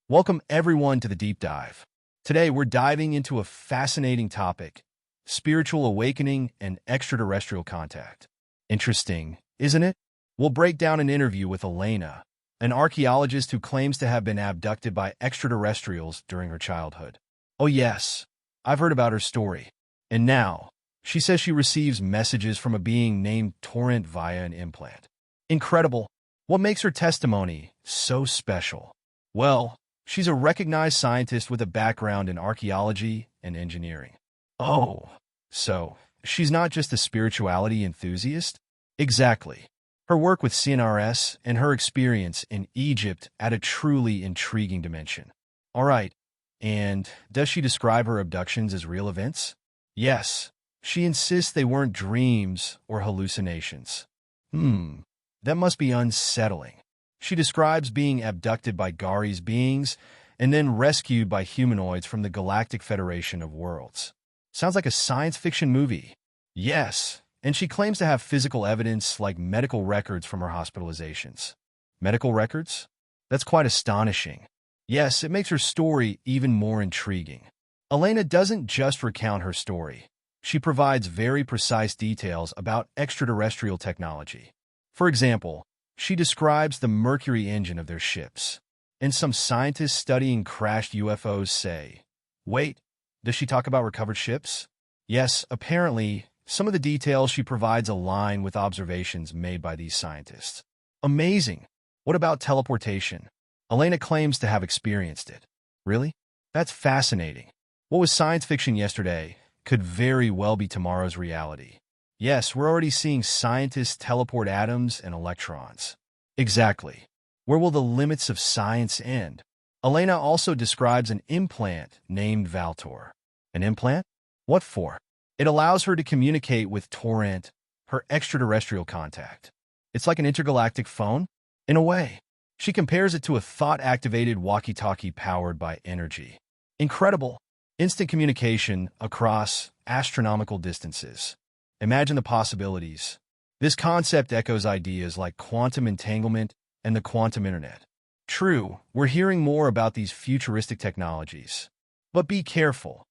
Welcome everyone to the deep dive. Today we're diving into a fascinating topic, spiritual awakening and extraterrestrial contact. Interesting, isn't it? We'll break down an interview with Elena, an archaeologist who claims to have been abducted by extraterrestrials during her childhood. Oh yes, I've heard about her story. And now, she says she receives messages from a being named Torrent via an implant. Incredible. What makes her testimony so special? Well, she's a recognized scientist with a background in archaeology and engineering. Oh, so she's not just a spirituality enthusiast? Exactly. Her work with CNRS and her experience in Egypt add a truly intriguing dimension. All right, and does she describe her abductions as real events? Yes. She insists they weren't dreams or hallucinations. That must be unsettling. She describes being abducted by Gary's beings and then rescued by humanoids from the Galactic Federation of Worlds. Sounds like a science fiction movie. Yes, and she claims to have physical evidence like medical records from her hospitalizations. Medical records? That's quite astonishing. Yes, it makes her story even more intriguing. Elena doesn't just recount her story. She provides very precise details about extraterrestrial technology. For example, she describes the Mercury engine of their ships. And some scientists studying crashed UFOs say, wait, does she talk about recovered ships? Yes, apparently, some of the details she provides align with observations made by these scientists. Amazing! What about teleportation? Elena claims to have experienced it. Really? That's fascinating. What was science fiction yesterday could very well be tomorrow's reality. Yes, we're already seeing scientists teleport atoms and electrons. Exactly. Where will the limits of science end? Elena also describes an implant named Valtor. An implant? What for? It allows her to communicate with Torrent, her extraterrestrial contact. It's like an intergalactic phone? In a way. She compares it to a thought-activated walkie-talkie powered by energy. Incredible. Instant communication across astronomical distances. Imagine the possibilities. This concept echoes ideas like quantum entanglement and the quantum internet. True, we're hearing more about these futuristic technologies. But be careful.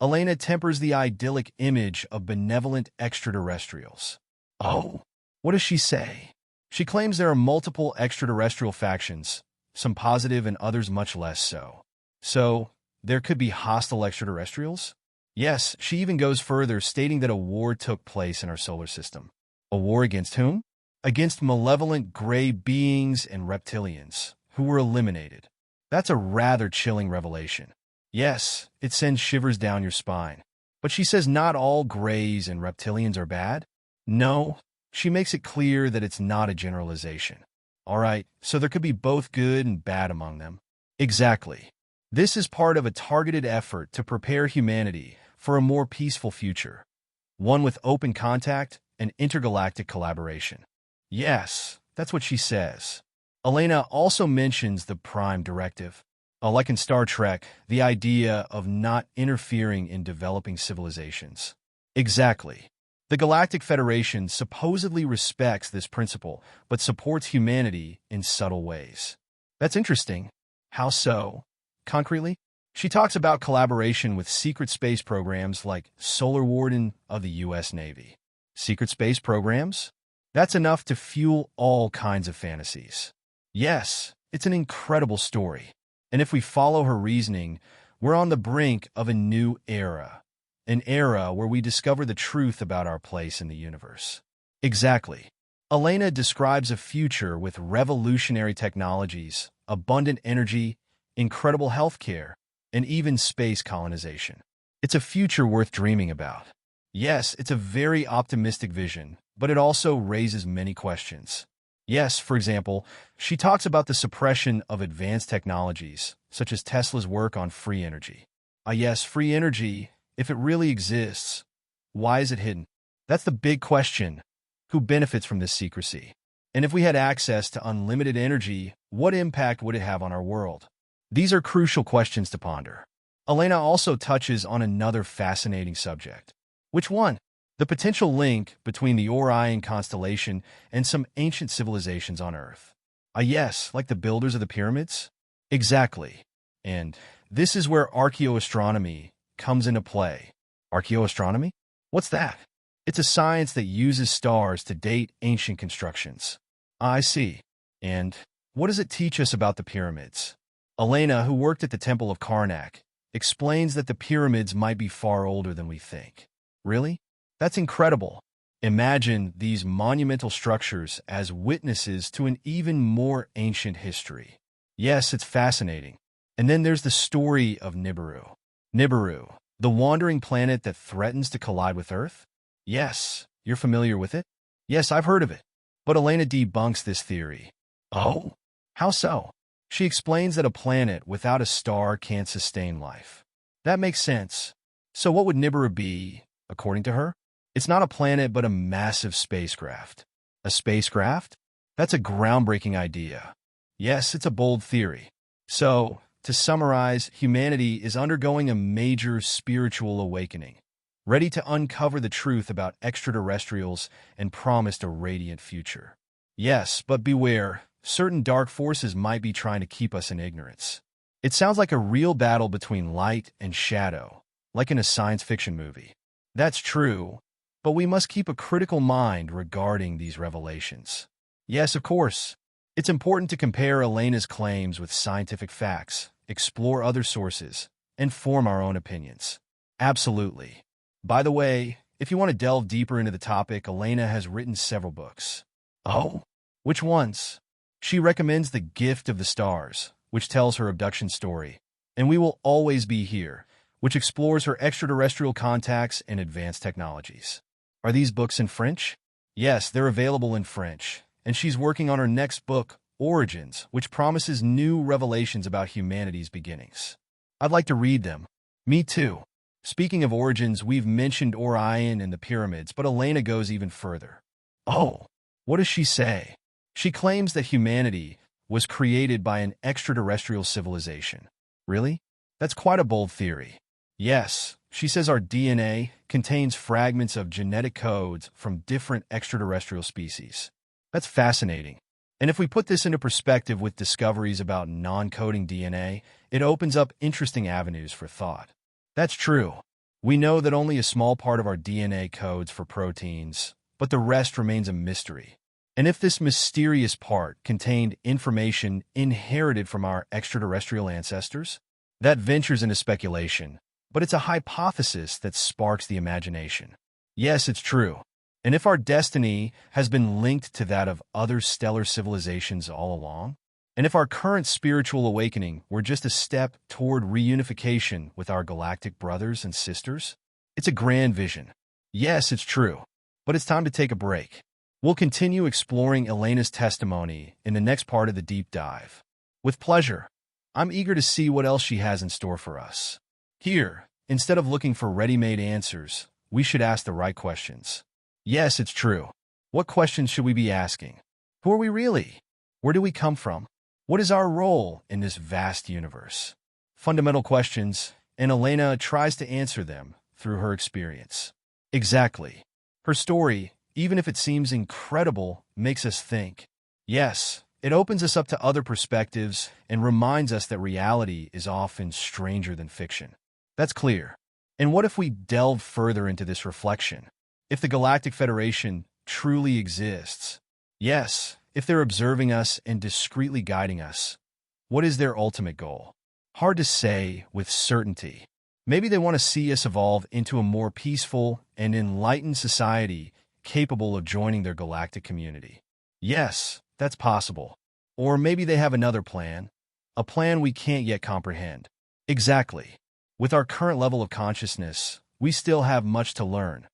Elena tempers the idyllic image of benevolent extraterrestrials. Oh, what does she say? She claims there are multiple extraterrestrial factions, some positive and others much less so. So, there could be hostile extraterrestrials? Yes, she even goes further, stating that a war took place in our solar system. A war against whom? Against malevolent gray beings and reptilians, who were eliminated. That's a rather chilling revelation. Yes, it sends shivers down your spine. But she says not all grays and reptilians are bad. No, she makes it clear that it's not a generalization. All right, so there could be both good and bad among them. Exactly. This is part of a targeted effort to prepare humanity for a more peaceful future, one with open contact and intergalactic collaboration. Yes, that's what she says. Elena also mentions the Prime Directive. Like in Star Trek, the idea of not interfering in developing civilizations. Exactly. The Galactic Federation supposedly respects this principle, but supports humanity in subtle ways. That's interesting. How so? Concretely, she talks about collaboration with secret space programs like Solar Warden of the U.S. Navy. Secret space programs? That's enough to fuel all kinds of fantasies. Yes, it's an incredible story. And if we follow her reasoning, we're on the brink of a new era. An era where we discover the truth about our place in the universe. Exactly. Elena describes a future with revolutionary technologies, abundant energy, incredible healthcare, and even space colonization. It's a future worth dreaming about. Yes, it's a very optimistic vision, but it also raises many questions. Yes, for example, she talks about the suppression of advanced technologies, such as Tesla's work on free energy. Yes, free energy, if it really exists, why is it hidden? That's the big question. Who benefits from this secrecy? And if we had access to unlimited energy, what impact would it have on our world? These are crucial questions to ponder. Elena also touches on another fascinating subject. Which one? The potential link between the Orion constellation and some ancient civilizations on Earth. Yes, like the builders of the pyramids? Exactly. And this is where archaeoastronomy comes into play. Archaeoastronomy? What's that? It's a science that uses stars to date ancient constructions. I see. And what does it teach us about the pyramids? Elena, who worked at the Temple of Karnak, explains that the pyramids might be far older than we think. Really? That's incredible. Imagine these monumental structures as witnesses to an even more ancient history. Yes, it's fascinating. And then there's the story of Nibiru. Nibiru, the wandering planet that threatens to collide with Earth? Yes, you're familiar with it? Yes, I've heard of it. But Elena debunks this theory. Oh? How so? She explains that a planet without a star can't sustain life. That makes sense. So what would Nibiru be, according to her? It's not a planet but a massive spacecraft. A spacecraft? That's a groundbreaking idea. Yes, it's a bold theory. So, to summarize, humanity is undergoing a major spiritual awakening, ready to uncover the truth about extraterrestrials and promised a radiant future. Yes, but beware, certain dark forces might be trying to keep us in ignorance. It sounds like a real battle between light and shadow, like in a science fiction movie. That's true, but we must keep a critical mind regarding these revelations. Yes, of course. It's important to compare Elena's claims with scientific facts, explore other sources, and form our own opinions. Absolutely. By the way, if you want to delve deeper into the topic, Elena has written several books. Oh? Which ones? She recommends The Gift of the Stars, which tells her abduction story, and We Will Always Be Here, which explores her extraterrestrial contacts and advanced technologies. Are these books in French? Yes, they're available in French, and she's working on her next book, Origins, which promises new revelations about humanity's beginnings. I'd like to read them. Me too. Speaking of origins, we've mentioned Orion and the pyramids, but Elena goes even further. Oh, what does she say? She claims that humanity was created by an extraterrestrial civilization. Really? That's quite a bold theory. Yes, she says our DNA contains fragments of genetic codes from different extraterrestrial species. That's fascinating. And if we put this into perspective with discoveries about non-coding DNA, it opens up interesting avenues for thought. That's true. We know that only a small part of our DNA codes for proteins, but the rest remains a mystery. And if this mysterious part contained information inherited from our extraterrestrial ancestors, that ventures into speculation, but it's a hypothesis that sparks the imagination. Yes, it's true. And if our destiny has been linked to that of other stellar civilizations all along, and if our current spiritual awakening were just a step toward reunification with our galactic brothers and sisters, it's a grand vision. Yes, it's true. But it's time to take a break. We'll continue exploring Elena's testimony in the next part of the deep dive. With pleasure. I'm eager to see what else she has in store for us. Here, instead of looking for ready-made answers, we should ask the right questions. Yes, it's true. What questions should we be asking? Who are we really? Where do we come from? What is our role in this vast universe? Fundamental questions, and Elena tries to answer them through her experience. Exactly. Her story, even if it seems incredible, makes us think. Yes, it opens us up to other perspectives and reminds us that reality is often stranger than fiction. That's clear. And what if we delve further into this reflection? If the Galactic Federation truly exists, yes, if they're observing us and discreetly guiding us, what is their ultimate goal? Hard to say with certainty. Maybe they want to see us evolve into a more peaceful and enlightened society capable of joining their galactic community. Yes, that's possible. Or maybe they have another plan, a plan we can't yet comprehend. Exactly. With our current level of consciousness, we still have much to learn,